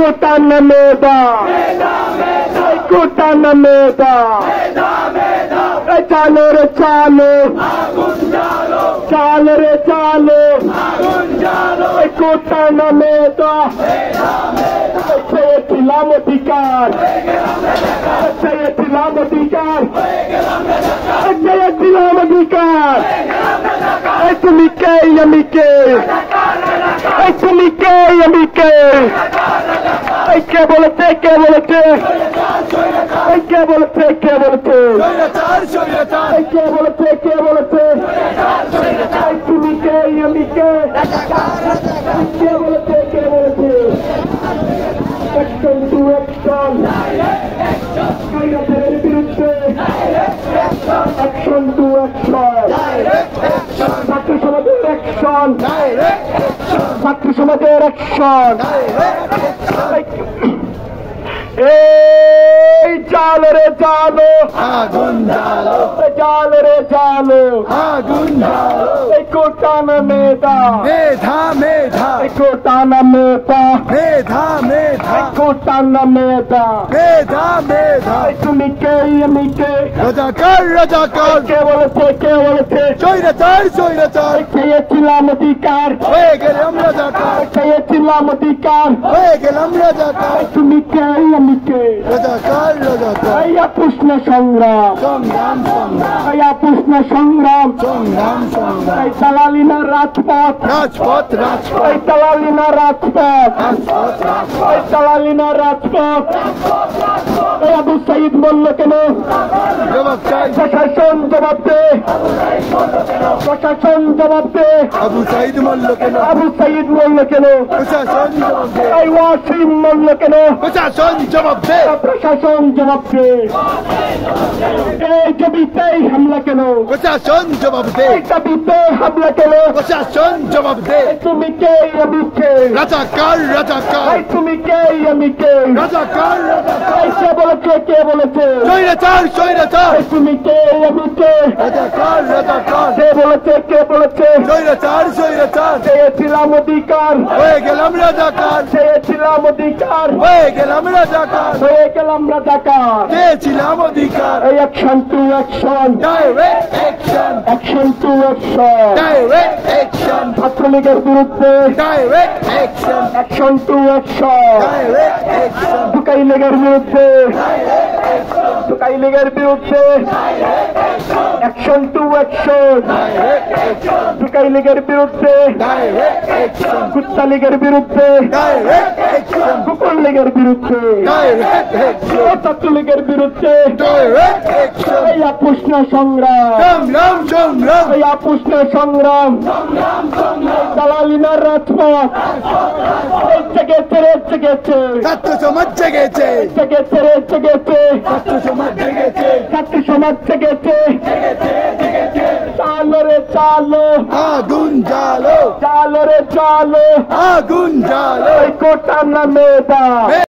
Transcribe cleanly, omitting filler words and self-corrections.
কোটানা মেধা কোটানা মেধা চালো রে চালো চালো রে চালো কোটানা মেধা পেয়েছিলাম অধিকার পেয়েছিলাম অধিকার পেয়েছিলাম অধিকার তুমি কে আমি কে তুমি কে আমি কে কে বলেছে কে বলেছে কে বলেছে কে বলেছে কে বলেছে কে বলেছে তুমি কে আমি কে কে বলেছে কে বলেছে অ্যাকশন টু অ্যাকশন কায়দার বিরুদ্ধে অ্যাকশন টু অ্যাকশন ছাত্র সমাজের অ্যাকশন ছাত্র সমাজের অ্যাকশন এই চাল রে চালো আগুন জ্বালো চাল রে চালো আগুন জ্বালো এই কোটানা মেধা মেধা মেধা কোটানা মেধা মেধা মেধা কোটানা মেধা মেধা মেধা তুমি কে আমি কে রাজাকার রাজাকার কে বলেছে কে বলেছে স্বৈরাচার স্বৈরাচার পেয়েছিলাম অধিকার হয়ে গেলাম রাজাকার পেয়েছিলাম অধিকার হয়ে গেলাম রাজাকার তুমি কে আমি কে রাজাকার রাজাকার এই প্রশ্ন সংগ্রাম সংগ্রাম সংগ্রাম এই প্রশ্ন সংগ্রাম সংগ্রাম সংগ্রাম এই দালালিনা রাজপথ রাজপথ রাজপথ এই দালালিনা রাজপথ রাজপথ রাজপথ এই দালালিনা রাজপথ এই আবু সাইদ বলল কেন জবাব চাই প্রশাসন জবাব দে প্রশাসন জবাব দে আবু সাইদ মল্ল কেন আবু সাইদ বলল কেন প্রশাসন জবাব দে এই ওয়াসিম বলল কেন প্রশাসন জবাব দে প্রশাসন জবাব দে এই কবিতায় হামলা কেন প্রশাসন জবাব দে এই কবিতে হামলা কেন প্রশাসন জবাব দে তুমি কে আমি কে রাজাকার রাজাকার এই তুমি কে আমি কে রাজাকার রাজাকার এই কে বলেছে কে বলেছে স্বৈরাচার স্বৈরাচার এই তুমি কে আমি কে রাজাকার রাজাকার কে বলেছে কে বলেছে স্বৈরাচার স্বৈরাচার পেয়েছিলাম অধিকার হয়ে গেলাম রাজাকার পেয়েছিলাম অধিকার হয়ে গেলাম রাজাকার হয়ে গেলাম রাজাকার পেয়েছিলাম অধিকার এই action to action direct action action to action direct action ছাত্রলীগের বিরুদ্ধে direct action action to action direct action Tukai লীগের বিরুদ্ধে টুকাই লীগের বিরুদ্ধে action to action direct action Tukai লীগের বিরুদ্ধে ডাইরেক্ট অ্যাকশন কুত্তা লীগের বিরুদ্ধে ডাইরেক্ট অ্যাকশন কুকুর লীগের বিরুদ্ধে ডাইরেক্ট অ্যাকশন ছাত্রলীগের বিরুদ্ধে ডাইরেক্ট অ্যাকশন এই প্রশ্ন সংগ্রাম সংগ্রাম সংগ্রাম এই প্রশ্ন সংগ্রাম দালালিনার রাজপথ জেগেছে ছাত্র সমাজ জেগেছে জেগেছে ছাত্র সমাজ জেগেছে ছাত্র সমাজ জেগেছে চালো রে চালো আগুন জ্বালো চালো রে চালো আগুন জ্বালো এই কোটানা মেধা